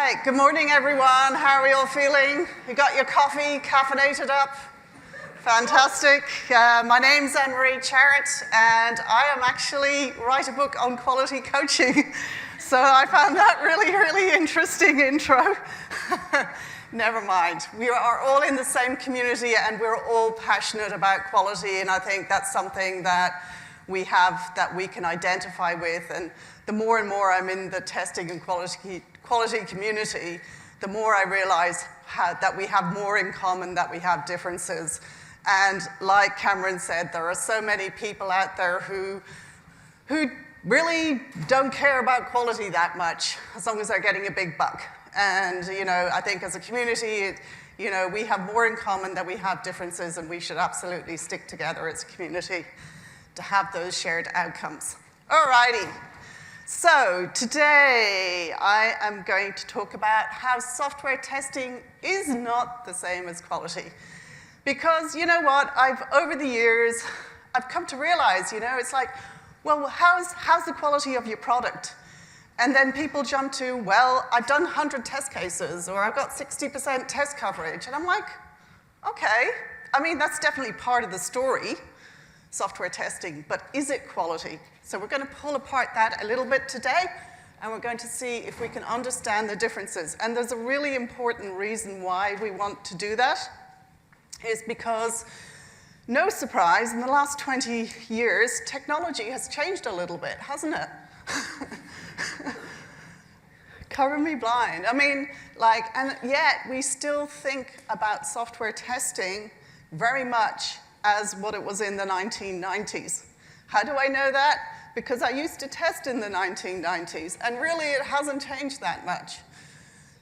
right, good morning everyone. How are we all feeling? You got your coffee caffeinated up? Fantastic. My name's Anne-Marie Charrett, and I am actually write a book on quality coaching. So I found that really interesting intro. Never mind. We are all in the same community, and we're all passionate about quality, and I think that's something that we have that we can identify with. And the more and more I'm in the testing and quality community, the more I realize that we have more in common than we have differences. And like Cameron said, there are so many people out there who really don't care about quality that much, as long as they're getting a big buck. And, I think as a community, we have more in common than we have differences, and we should absolutely stick together as a community to have those shared outcomes. Alrighty. So today I am going to talk about how software testing is not the same as quality. Because you know what, over the years, I've come to realize, it's like, well, how's the quality of your product? And then people jump to, well, I've done 100 test cases, or I've got 60% test coverage. And I'm like, okay, that's definitely part of the story, software testing, but is it quality? So we're going to pull apart that a little bit today, and we're going to see if we can understand the differences. And there's a really important reason why we want to do that, is because, no surprise, in the last 20 years, technology has changed a little bit, hasn't it? Cover me blind. And yet we still think about software testing very much as what it was in the 1990s. How do I know that? Because I used to test in the 1990s, and really it hasn't changed that much.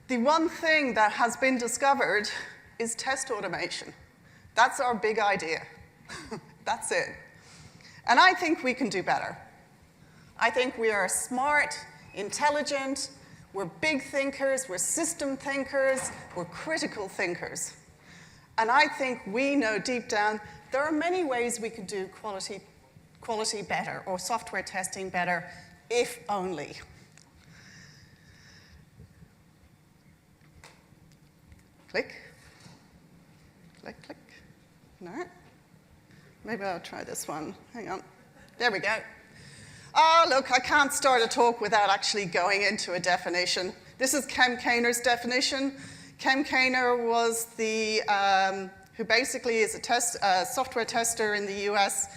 The one thing that has been discovered is test automation. That's our big idea. That's it. And I think we can do better. I think we are smart, intelligent, we're big thinkers, we're system thinkers, we're critical thinkers. And I think we know deep down there are many ways we could do quality better, or software testing better, if only. Click. Click, click. No. Maybe I'll try this one. Hang on. There we go. Oh, look, I can't start a talk without actually going into a definition. This is Ken Kaner's definition. Ken Kaner was who basically is a software tester in the US.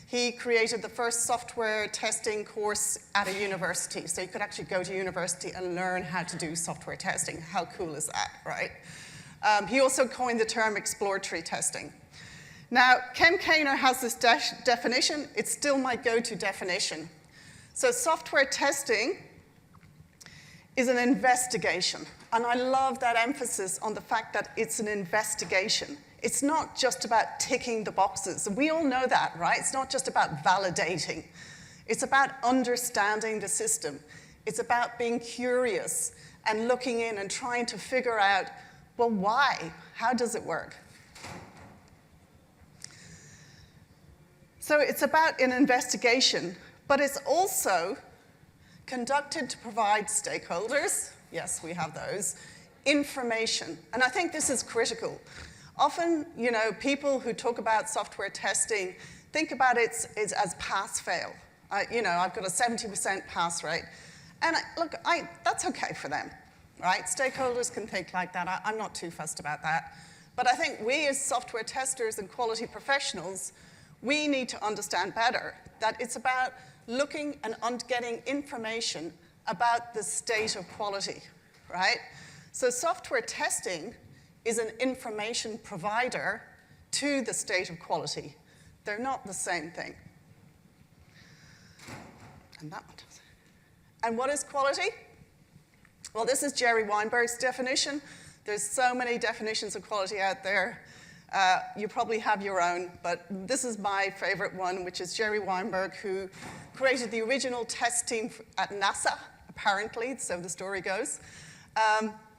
He created the first software testing course at a university. So you could actually go to university and learn how to do software testing. How cool is that, right? He also coined the term exploratory testing. Now, Ken Kaner has this definition. It's still my go-to definition. So software testing is an investigation. And I love that emphasis on the fact that it's an investigation. It's not just about ticking the boxes. We all know that, right? It's not just about validating. It's about understanding the system. It's about being curious and looking in and trying to figure out, well, why? How does it work? So it's about an investigation, but it's also conducted to provide stakeholders, yes, we have those, information. And I think this is critical. Often, people who talk about software testing think about it as pass-fail. I've got a 70% pass rate. And look, that's okay for them, right? Stakeholders can think like that. I'm not too fussed about that. But I think we as software testers and quality professionals, we need to understand better that it's about looking and getting information about the state of quality, right? So software testing is an information provider to the state of quality. They're not the same thing. And that one does it. And what is quality? Well, this is Jerry Weinberg's definition. There's so many definitions of quality out there. You probably have your own, but this is my favorite one, which is Jerry Weinberg, who created the original test team at NASA, apparently, so the story goes.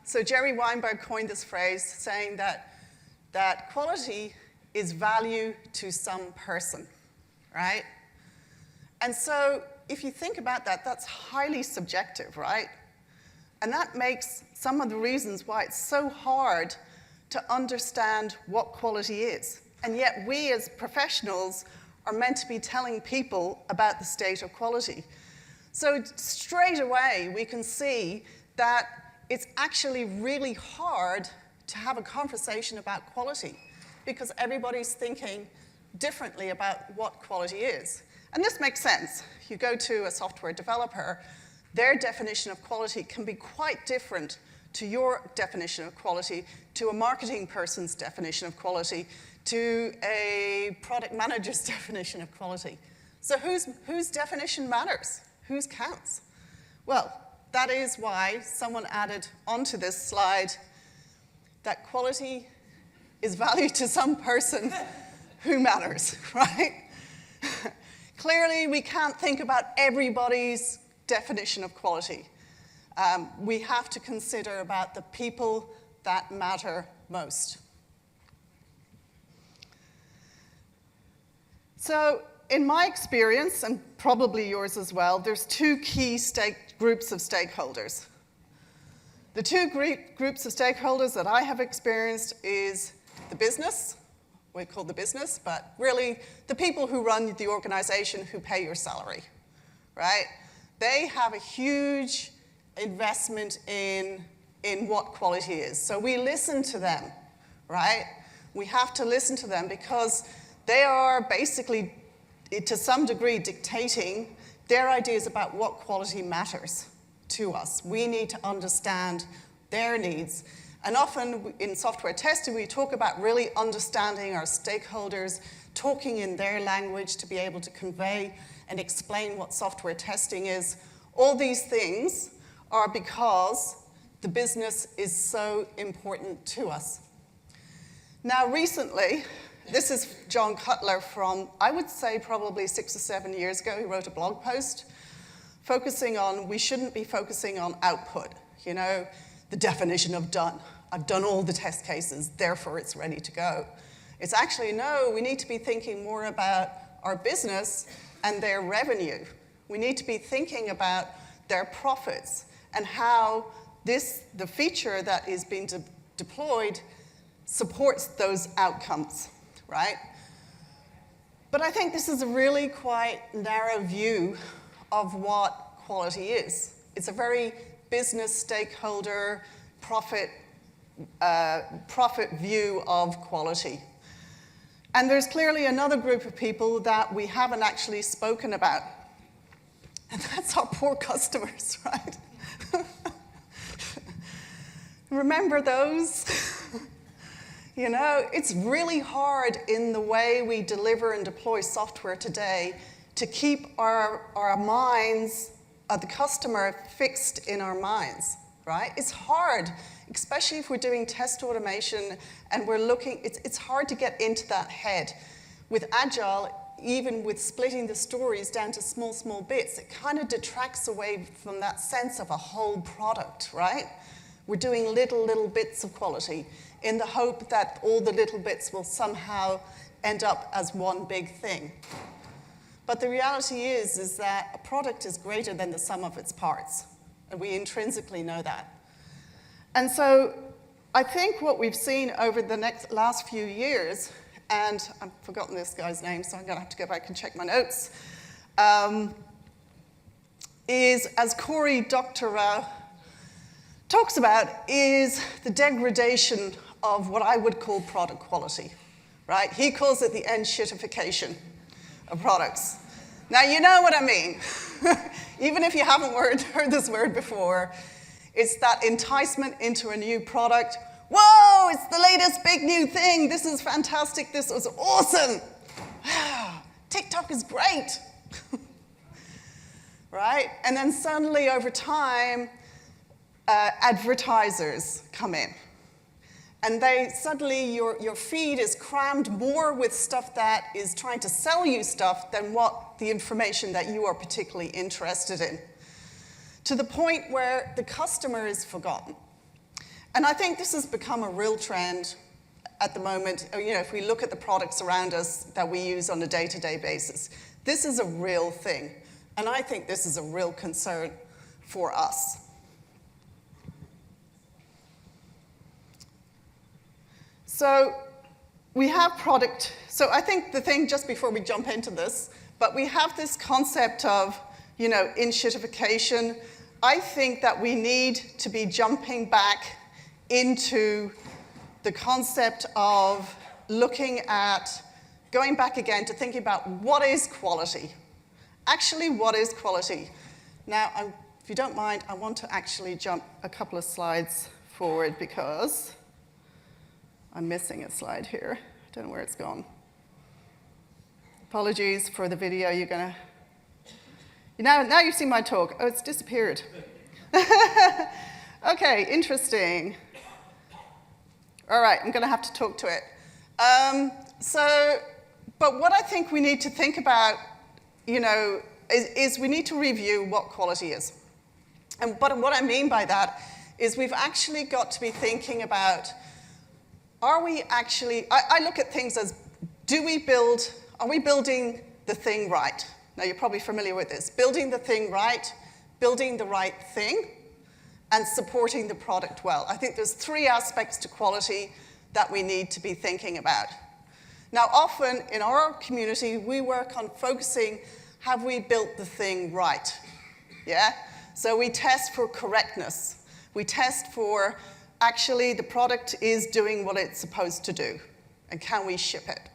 So Jerry Weinberg coined this phrase, saying that quality is value to some person, right? And so if you think about that, that's highly subjective, right? And that makes some of the reasons why it's so hard to understand what quality is. And yet we as professionals are meant to be telling people about the state of quality. So straight away we can see that it's actually really hard to have a conversation about quality because everybody's thinking differently about what quality is. And this makes sense. You go to a software developer, their definition of quality can be quite different to your definition of quality, to a marketing person's definition of quality, to a product manager's definition of quality. So whose definition matters? Whose counts? Well, that is why someone added onto this slide that quality is valued to some person who matters, right? Clearly, we can't think about everybody's definition of quality. We have to consider about the people that matter most. So, in my experience, and probably yours as well, there's two key groups of stakeholders. The two groups of stakeholders that I have experienced is the business, we call the business, but really the people who run the organization who pay your salary, right? They have a huge investment in what quality is. So we listen to them, right? We have to listen to them because they are basically, to some degree, dictating their ideas about what quality matters to us. We need to understand their needs. And often in software testing, we talk about really understanding our stakeholders, talking in their language to be able to convey and explain what software testing is. All these things are because the business is so important to us. Now, recently, this is John Cutler from, I would say, probably 6 or 7 years ago. He wrote a blog post focusing on, we shouldn't be focusing on output, you know, the definition of done. I've done all the test cases, therefore it's ready to go. It's actually, no, we need to be thinking more about our business and their revenue. We need to be thinking about their profits and how the feature that is being deployed supports those outcomes, right? But I think this is a really quite narrow view of what quality is. It's a very business stakeholder, profit view of quality. And there's clearly another group of people that we haven't actually spoken about. And that's our poor customers, right? Remember those? You know, it's really hard in the way we deliver and deploy software today to keep our minds of the customer fixed in our minds, right? It's hard, especially if we're doing test automation and we're looking, it's hard to get into that head. With Agile, even with splitting the stories down to small bits, it kind of detracts away from that sense of a whole product, right? We're doing little bits of quality in the hope that all the little bits will somehow end up as one big thing. But the reality is that a product is greater than the sum of its parts, and we intrinsically know that. And so I think what we've seen over the last few years, and I've forgotten this guy's name, so I'm going to have to go back and check my notes, is, as Cory Doctorow talks about, is the degradation of what I would call product quality, right? He calls it the end-shitification of products. Now, you know what I mean. Even if you haven't heard this word before, it's that enticement into a new product. Whoa, it's the latest big new thing. This is fantastic. This was awesome. TikTok is great. Right? And then suddenly, over time, advertisers come in. And suddenly your feed is crammed more with stuff that is trying to sell you stuff than what the information that you are particularly interested in, to the point where the customer is forgotten. And I think this has become a real trend at the moment. You know, if we look at the products around us that we use on a day-to-day basis, this is a real thing. And I think this is a real concern for us. So we have product. So I think the thing, just before we jump into this, but we have this concept of, inshitification. I think that we need to be jumping back into the concept of going back again to thinking about what is quality. Actually, what is quality? Now, if you don't mind, I want to actually jump a couple of slides forward because I'm missing a slide here. I don't know where it's gone. Apologies for the video. You're going to... Now you've seen my talk. Oh, it's disappeared. Okay, interesting. All right, I'm going to have to talk to it. But what I think we need to think about, is we need to review what quality is. But what I mean by that is we've actually got to be thinking about, are we actually, I look at things as, are we building the thing right? Now, you're probably familiar with this. Building the thing right, building the right thing, and supporting the product well. I think there's 3 aspects to quality that we need to be thinking about. Now, often in our community, we work on focusing, have we built the thing right? Yeah? So we test for correctness. We test for, actually, the product is doing what it's supposed to do, and can we ship it?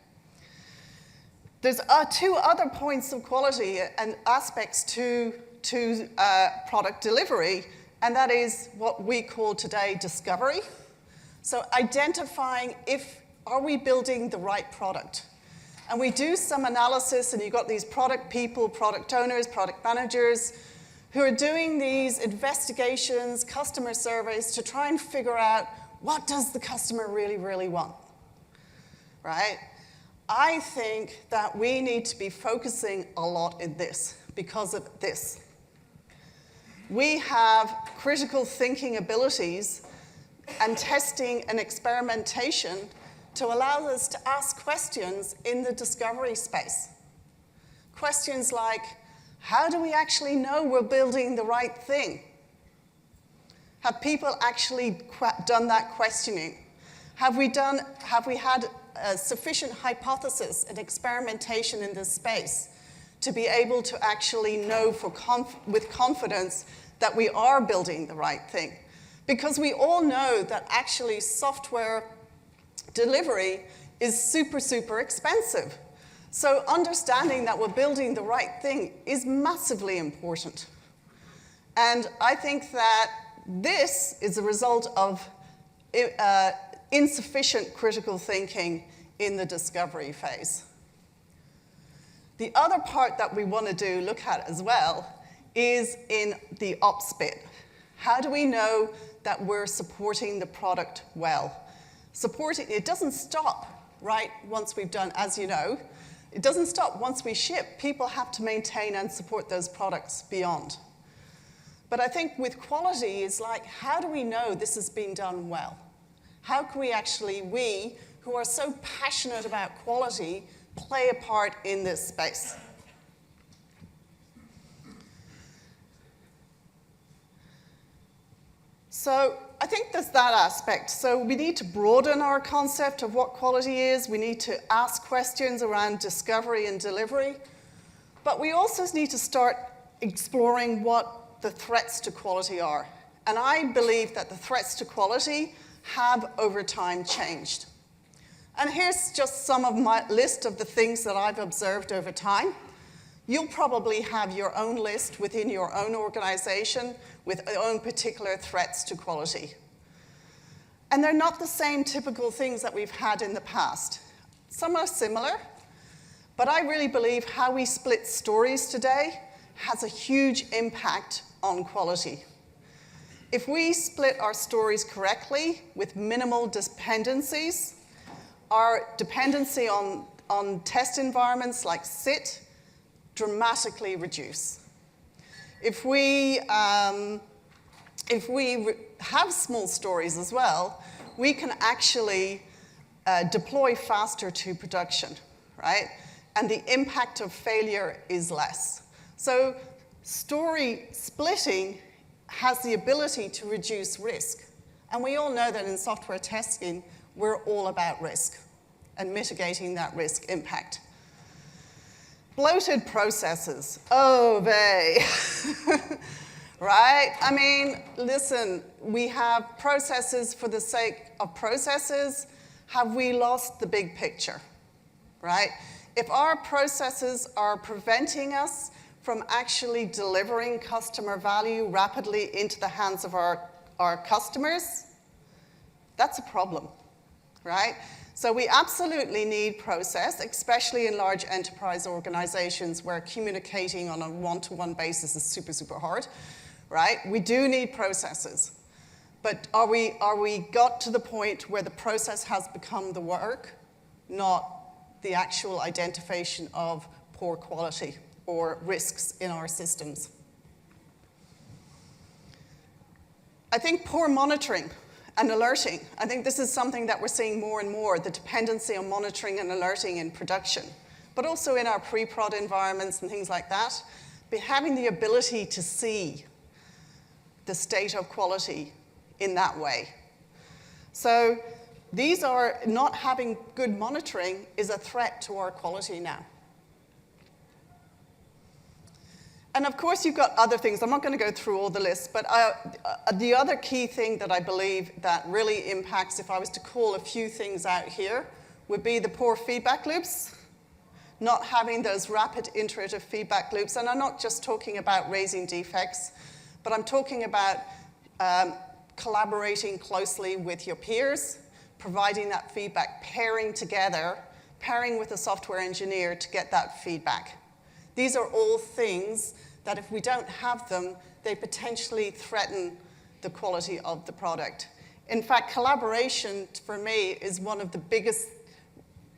There's 2 other points of quality and aspects to product delivery, and that is what we call today discovery. So identifying are we building the right product? And we do some analysis, and you've got these product people, product owners, product managers, who are doing these investigations, customer surveys, to try and figure out what does the customer really, really want, right? I think that we need to be focusing a lot in this because of this. We have critical thinking abilities and testing and experimentation to allow us to ask questions in the discovery space. Questions like, how do we actually know we're building the right thing? Have people actually done that questioning? Have we had a sufficient hypothesis and experimentation in this space to be able to actually know with confidence that we are building the right thing? Because we all know that actually software delivery is super, super expensive. So understanding that we're building the right thing is massively important. And I think that this is a result of insufficient critical thinking in the discovery phase. The other part that we want to look at as well is in the ops bit. How do we know that we're supporting the product well? It doesn't stop, right, once we've done, as you know. It doesn't stop once we ship. People have to maintain and support those products beyond. But I think with quality, it's like, how do we know this has been done well? How can we who are so passionate about quality, play a part in this space? So I think there's that aspect. So we need to broaden our concept of what quality is. We need to ask questions around discovery and delivery. But we also need to start exploring what the threats to quality are. And I believe that the threats to quality have over time changed. And here's just some of my list of the things that I've observed over time. You'll probably have your own list within your own organization with your own particular threats to quality. And they're not the same typical things that we've had in the past. Some are similar, but I really believe how we split stories today has a huge impact on quality. If we split our stories correctly with minimal dependencies, our dependency on test environments like SIT dramatically reduce. If we have small stories as well, we can actually deploy faster to production, right? And the impact of failure is less. So story splitting has the ability to reduce risk. And we all know that in software testing, we're all about risk and mitigating that risk impact. Bloated processes, oh they, right? I mean, listen, we have processes for the sake of processes. Have we lost the big picture, right? If our processes are preventing us from actually delivering customer value rapidly into the hands of our customers, that's a problem, right? So we absolutely need process, especially in large enterprise organizations where communicating on a one-to-one basis is super, super hard, right? We do need processes. But are we got to the point where the process has become the work, not the actual identification of poor quality or risks in our systems? I think poor monitoring and alerting. I think this is something that we're seeing more and more, the dependency on monitoring and alerting in production, but also in our pre-prod environments and things like that. But having the ability to see the state of quality in that way. So these are, not having good monitoring is a threat to our quality now. And of course, you've got other things. I'm not going to go through all the lists, but the other key thing that I believe that really impacts, if I was to call a few things out here, would be the poor feedback loops, not having those rapid iterative feedback loops. And I'm not just talking about raising defects, but I'm talking about collaborating closely with your peers, providing that feedback, pairing together, pairing with a software engineer to get that feedback. These are all things that if we don't have them, they potentially threaten the quality of the product. In fact, collaboration, for me, is one of the biggest,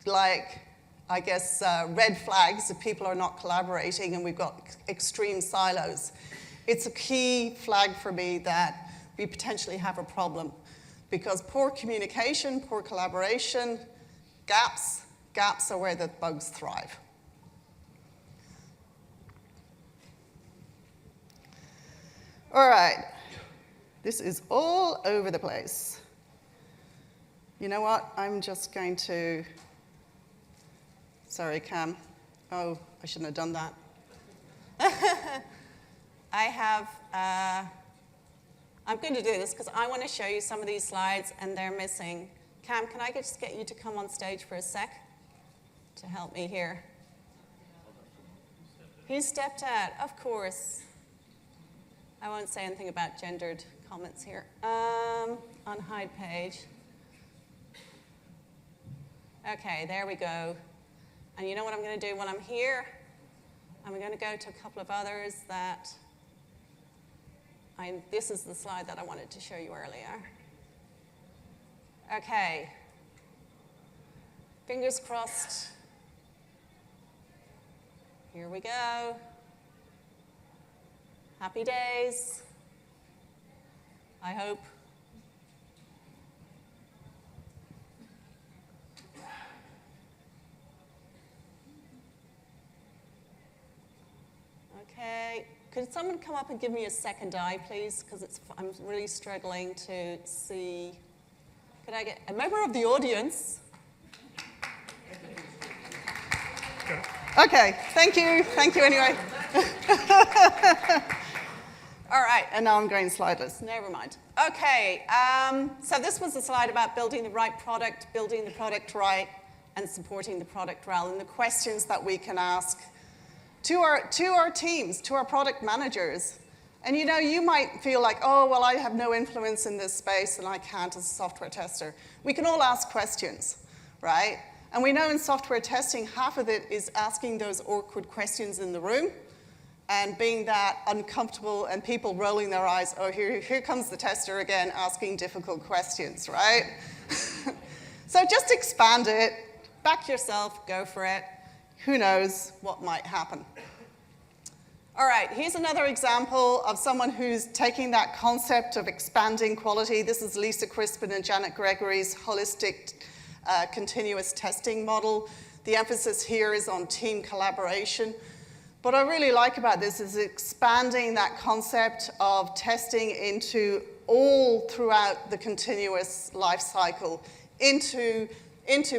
red flags if people are not collaborating and we've got extreme silos. It's a key flag for me that we potentially have a problem because poor communication, poor collaboration, gaps are where the bugs thrive. All right, this is all over the place. You know what? I'm just going to, sorry, Cam. Oh, I shouldn't have done that. I'm going to do this because I want to show you some of these slides and they're missing. Cam, can I just get you to come on stage for a sec to help me here? Who stepped out? Of course. I won't say anything about gendered comments here. On hide page. Okay, there we go. And you know what I'm going to do when I'm here? I'm going to go to a couple of others that this is the slide that I wanted to show you earlier. Okay. Fingers crossed. Here we go. Happy days, I hope. Okay, could someone come up and give me a second eye, please? Because I'm really struggling to see. Could I get a member of the audience? Okay, thank you anyway. All right, and now I'm going slideless. Never mind. Okay, so this was a slide about building the right product, building the product right, and supporting the product well, and the questions that we can ask to our teams, to our product managers. And you know, you might feel like, oh, well, I have no influence in this space, and I can't as a software tester. We can all ask questions, right? And we know in software testing, half of it is asking those awkward questions in the room, and being that uncomfortable and people rolling their eyes, oh, here comes the tester again asking difficult questions, right? So just expand it, back yourself, go for it. Who knows what might happen. All right, here's another example of someone who's taking that concept of expanding quality. This is Lisa Crispin and Janet Gregory's holistic continuous testing model. The emphasis here is on team collaboration. What I really like about this is expanding that concept of testing into all throughout the continuous life cycle into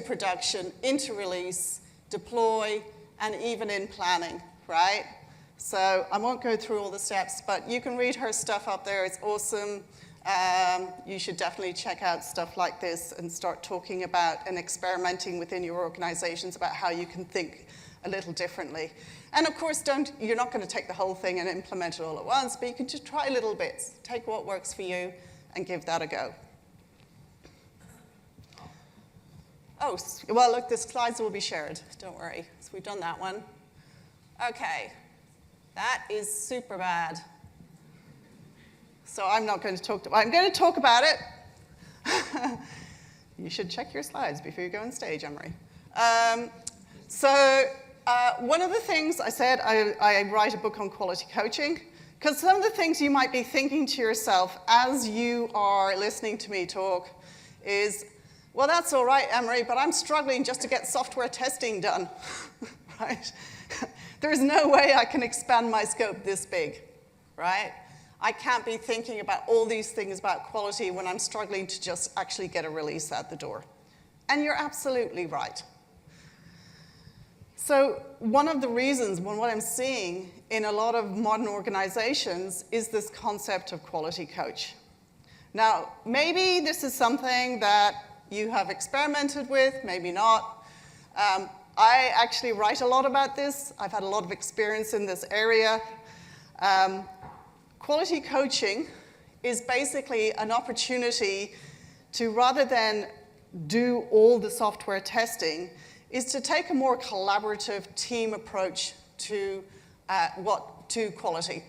production, into release, deploy, and even in planning, right? So I won't go through all the steps, but you can read her stuff up there. It's awesome. You should definitely check out stuff like this and start talking about and experimenting within your organizations about how you can think a little differently. And of course, you're not going to take the whole thing and implement it all at once, but you can just try little bits. Take what works for you and give that a go. Oh, well, look, the slides will be shared. Don't worry. So we've done that one. Okay. That is super bad. So I'm not going to talk I'm going to talk about it. You should check your slides before you go on stage, Emery. One of the things I said, I write a book on quality coaching, because some of the things you might be thinking to yourself as you are listening to me talk is, well, that's all right, Emery, but I'm struggling just to get software testing done, right? There's no way I can expand my scope this big, right? I can't be thinking about all these things about quality when I'm struggling to just actually get a release out the door. And you're absolutely right. So one of the reasons, what I'm seeing in a lot of modern organizations is this concept of quality coach. Now, maybe this is something that you have experimented with, maybe not. I actually write a lot about this. I've had a lot of experience in this area. Quality coaching is basically an opportunity to, rather than do all the software testing, is to take a more collaborative team approach to quality.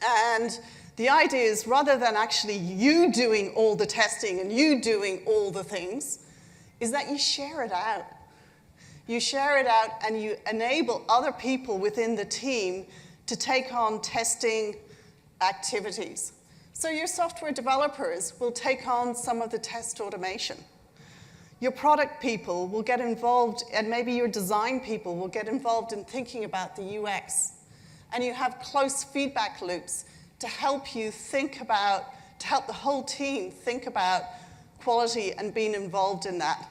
And the idea is, rather than actually you doing all the testing and you doing all the things, is that you share it out. You share it out and you enable other people within the team to take on testing activities. So your software developers will take on some of the test automation. Your product people will get involved, and maybe your design people will get involved in thinking about the UX. And you have close feedback loops to help you think about, to help the whole team think about quality and being involved in that.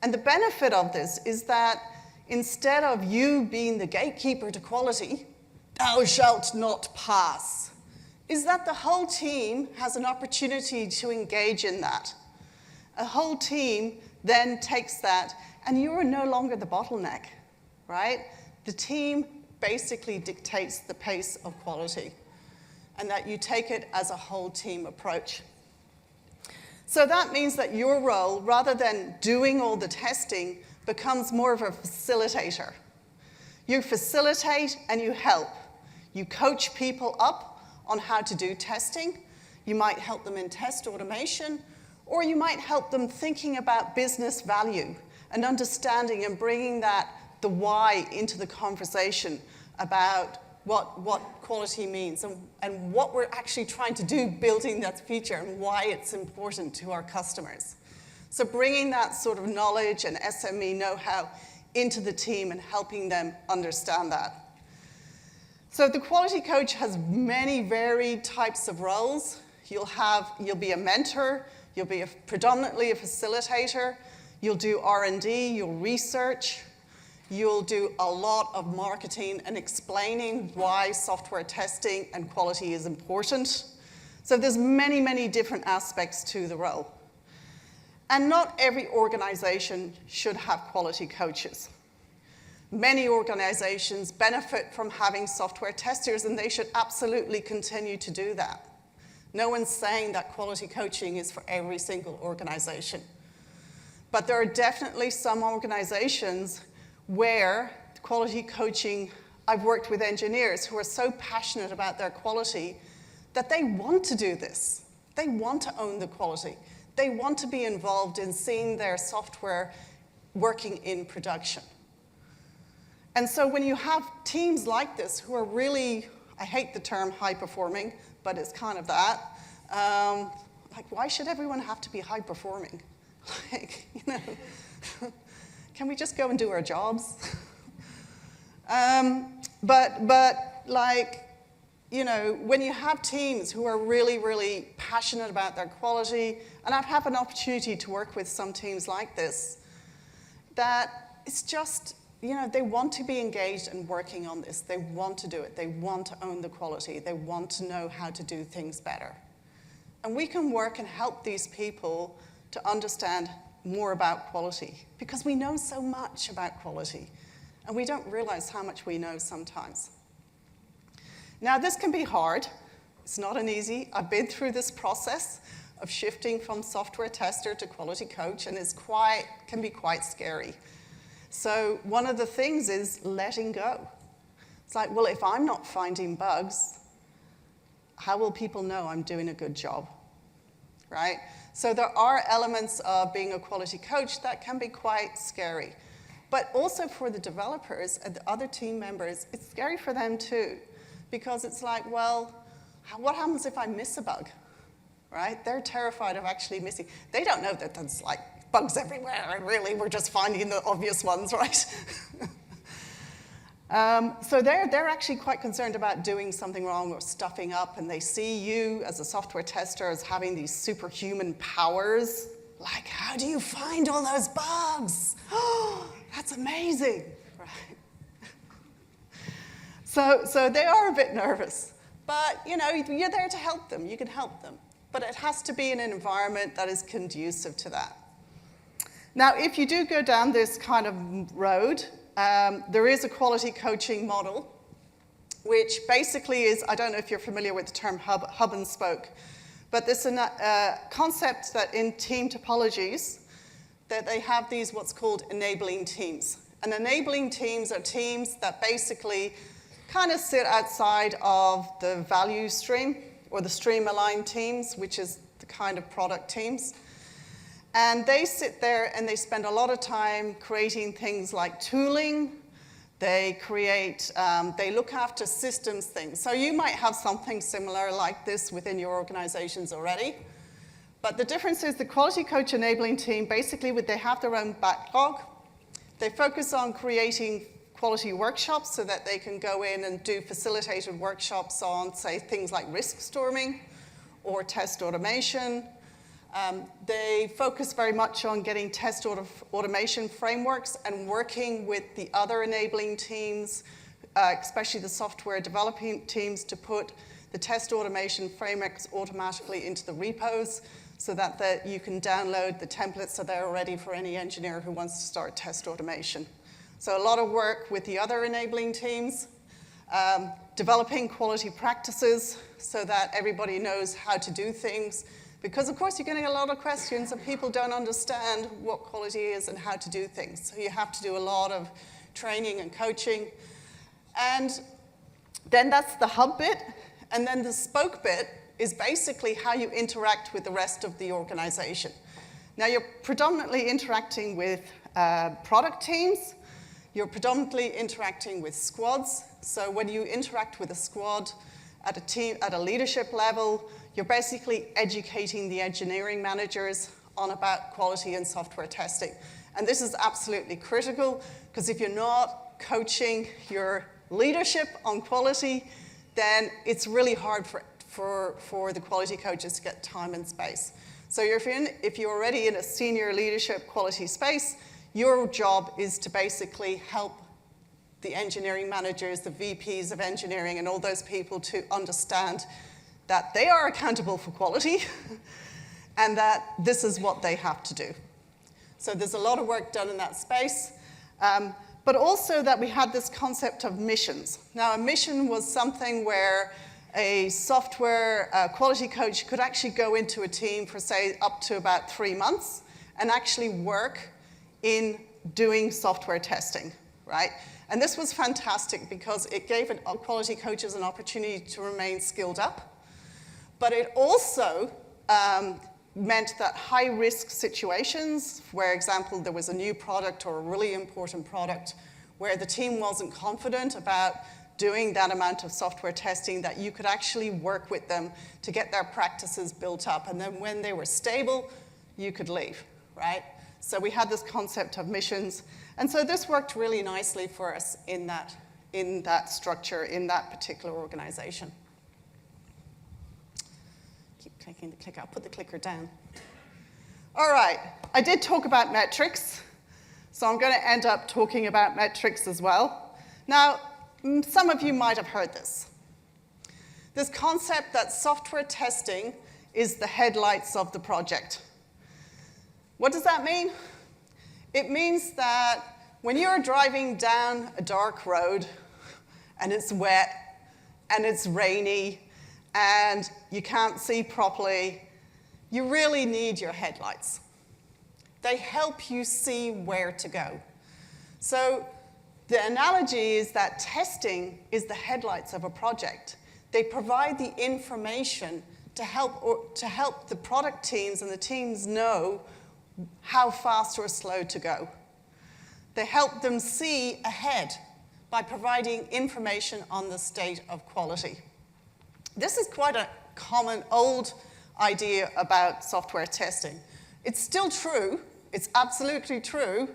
And the benefit of this is that instead of you being the gatekeeper to quality, thou shalt not pass, is that the whole team has an opportunity to engage in that. A whole team then takes that, and you are no longer the bottleneck, right? The team basically dictates the pace of quality, and that you take it as a whole team approach. So that means that your role, rather than doing all the testing, becomes more of a facilitator. You facilitate and you help. You coach people up on how to do testing. You might help them in test automation, or you might help them thinking about business value and understanding and bringing the why into the conversation about what quality means and what we're actually trying to do building that feature and why it's important to our customers. So bringing that sort of knowledge and SME know-how into the team and helping them understand that. So the quality coach has many varied types of roles. You'll be a mentor, you'll be predominantly a facilitator, you'll do R&D, you'll research, you'll do a lot of marketing and explaining why software testing and quality is important. So there's many, many different aspects to the role. And not every organization should have quality coaches. Many organizations benefit from having software testers, and they should absolutely continue to do that. No one's saying that quality coaching is for every single organization. But there are definitely some organizations where quality coaching, I've worked with engineers who are so passionate about their quality that they want to do this. They want to own the quality. They want to be involved in seeing their software working in production. And so when you have teams like this who are really, I hate the term high performing, but it's kind of that. Like, why should everyone have to be high performing? Like, you know, can we just go and do our jobs? But like, when you have teams who are really, really passionate about their quality, and I've had an opportunity to work with some teams like this, that it's just, they want to be engaged and working on this. They want to do it. They want to own the quality. They want to know how to do things better. And we can work and help these people to understand more about quality, because we know so much about quality, and we don't realize how much we know sometimes. Now, this can be hard. It's not an easy. I've been through this process of shifting from software tester to quality coach, and can be quite scary. So one of the things is letting go. It's like, well, if I'm not finding bugs, how will people know I'm doing a good job, right? So there are elements of being a quality coach that can be quite scary. But also for the developers and the other team members, it's scary for them too. Because it's like, well, what happens if I miss a bug, right? They're terrified of actually missing. They don't know that there's like bugs everywhere, and really we're just finding the obvious ones, right? So they're actually quite concerned about doing something wrong or stuffing up, and they see you as a software tester as having these superhuman powers. Like, how do you find all those bugs? Oh, that's amazing, right? So they are a bit nervous, but you're there to help them. You can help them, but it has to be in an environment that is conducive to that. Now, if you do go down this kind of road, there is a quality coaching model, which basically is, I don't know if you're familiar with the term hub and spoke, but this is a concept that in team topologies, that they have these what's called enabling teams. And enabling teams are teams that basically kind of sit outside of the value stream or the stream aligned teams, which is the kind of product teams. And they sit there and they spend a lot of time creating things like tooling. They look after systems things. So you might have something similar like this within your organizations already. But the difference is the quality coach enabling team, basically they have their own backlog. They focus on creating quality workshops so that they can go in and do facilitated workshops on, say, things like risk storming or test automation. They focus very much on getting test automation frameworks and working with the other enabling teams, especially the software developing teams, to put the test automation frameworks automatically into the repos so that you can download the templates so they're ready for any engineer who wants to start test automation. So a lot of work with the other enabling teams, developing quality practices so that everybody knows how to do things. Because, of course, you're getting a lot of questions and people don't understand what quality is and how to do things. So you have to do a lot of training and coaching. And then that's the hub bit. And then the spoke bit is basically how you interact with the rest of the organization. Now, you're predominantly interacting with product teams. You're predominantly interacting with squads. So when you interact with a squad at a leadership level, you're basically educating the engineering managers on about quality and software testing. And this is absolutely critical, because if you're not coaching your leadership on quality, then it's really hard for the quality coaches to get time and space. So if you're already in a senior leadership quality space, your job is to basically help the engineering managers, the VPs of engineering, and all those people to understand that they are accountable for quality and that this is what they have to do. So there's a lot of work done in that space, but also that we had this concept of missions. Now, a mission was something where a software quality coach could actually go into a team for, say, up to about 3 months and actually work in doing software testing, right? And this was fantastic because it gave quality coaches an opportunity to remain skilled up. But it also meant that high-risk situations, where, for example, there was a new product or a really important product where the team wasn't confident about doing that amount of software testing, that you could actually work with them to get their practices built up. And then when they were stable, you could leave, right? So we had this concept of missions. And so this worked really nicely for us in that structure, in that particular organization. keep clicking the clicker. I'll put the clicker down. All right, I did talk about metrics, so I'm going to end up talking about metrics as well. Now, some of you might have heard this. This concept that software testing is the headlights of the project. What does that mean? It means that when you're driving down a dark road and it's wet and it's rainy and you can't see properly, you really need your headlights. They help you see where to go. So the analogy is that testing is the headlights of a project. They provide the information to help the product teams and the teams know how fast or slow to go. They help them see ahead by providing information on the state of quality. This is quite a common old idea about software testing. It's still true. It's absolutely true.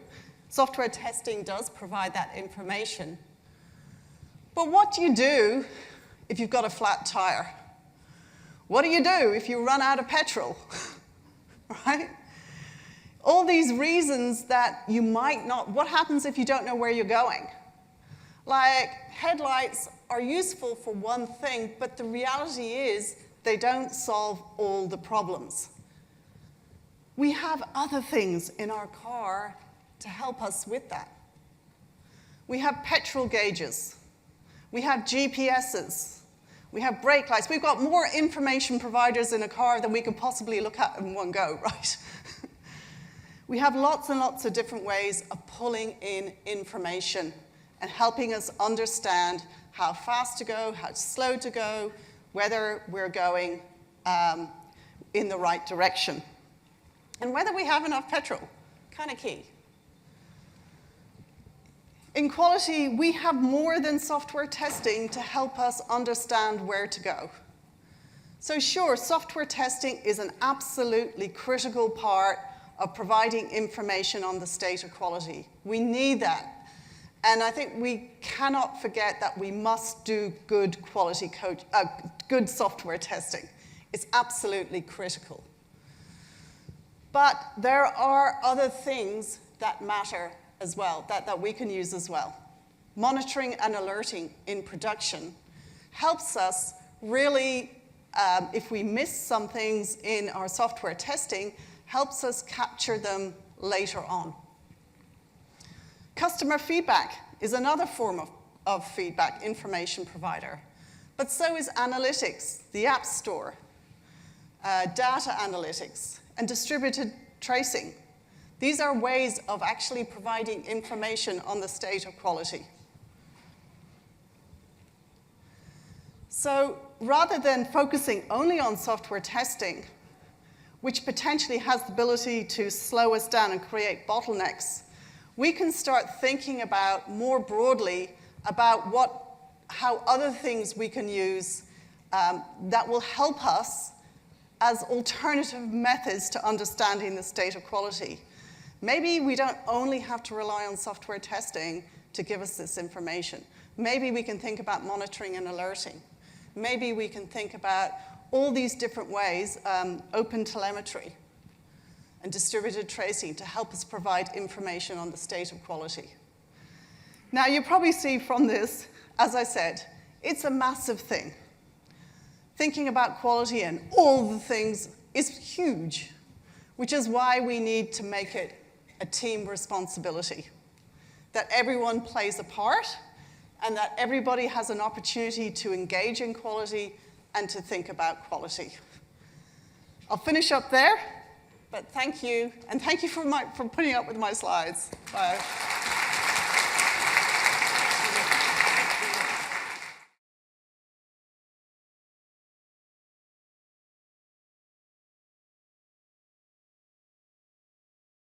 Software testing does provide that information. But what do you do if you've got a flat tire? What do you do if you run out of petrol? Right? All these reasons that you might not, what happens if you don't know where you're going? Like, headlights are useful for one thing, but the reality is they don't solve all the problems. We have other things in our car to help us with that. We have petrol gauges. We have GPSs. We have brake lights. We've got more information providers in a car than we can possibly look at in one go, right? We have lots and lots of different ways of pulling in information and helping us understand how fast to go, how slow to go, whether we're going in the right direction, and whether we have enough petrol, kind of key. In quality, we have more than software testing to help us understand where to go. So sure, software testing is an absolutely critical part of providing information on the state of quality. We need that. And I think we cannot forget that we must do good good software testing. It's absolutely critical. But there are other things that matter as well, that we can use as well. Monitoring and alerting in production helps us really, if we miss some things in our software testing, helps us capture them later on. Customer feedback is another form of feedback information provider. But so is analytics, the App Store, data analytics, and distributed tracing. These are ways of actually providing information on the state of quality. So rather than focusing only on software testing, which potentially has the ability to slow us down and create bottlenecks, we can start thinking about more broadly about how other things we can use that will help us as alternative methods to understanding the state of quality. Maybe we don't only have to rely on software testing to give us this information. Maybe we can think about monitoring and alerting. Maybe we can think about all these different ways, open telemetry and distributed tracing to help us provide information on the state of quality. Now, you probably see from this, as I said, it's a massive thing. Thinking about quality and all the things is huge, which is why we need to make it a team responsibility, that everyone plays a part and that everybody has an opportunity to engage in quality and to think about quality. I'll finish up there, but thank you, and thank you for putting up with my slides. Bye.